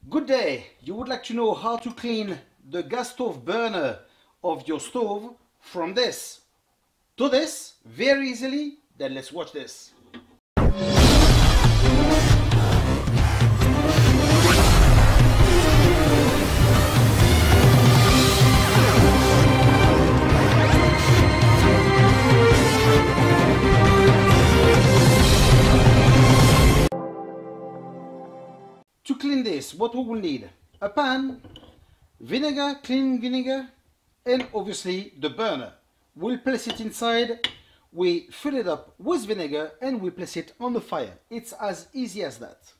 Good day. You would like to know how to clean the gas stove burner of your stove from this to this very easily? Then let's watch this. To clean this, what we will need: a pan, vinegar, clean vinegar, and obviously the burner. We'll place it inside, we fill it up with vinegar, and we place it on the fire. It's as easy as that.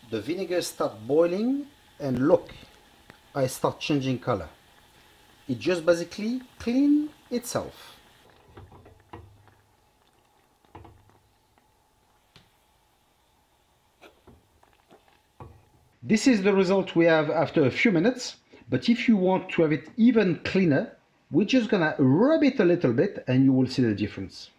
The vinegar starts boiling, and look, I start changing color. It just basically cleans itself. This is the result we have after a few minutes, but if you want to have it even cleaner, we're just gonna rub it a little bit and you will see the difference.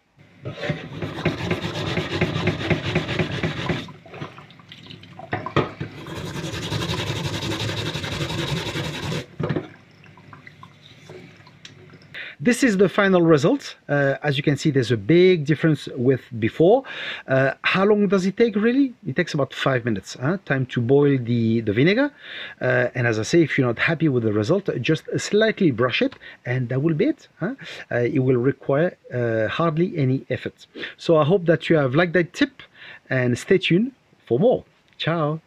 This is the final result. As you can see, there's a big difference with before. How long does it take really? It takes about 5 minutes. Time to boil the vinegar. And as I say, if you're not happy with the result, just slightly brush it and that will be it. It will require hardly any effort. So I hope that you have liked that tip and stay tuned for more. Ciao.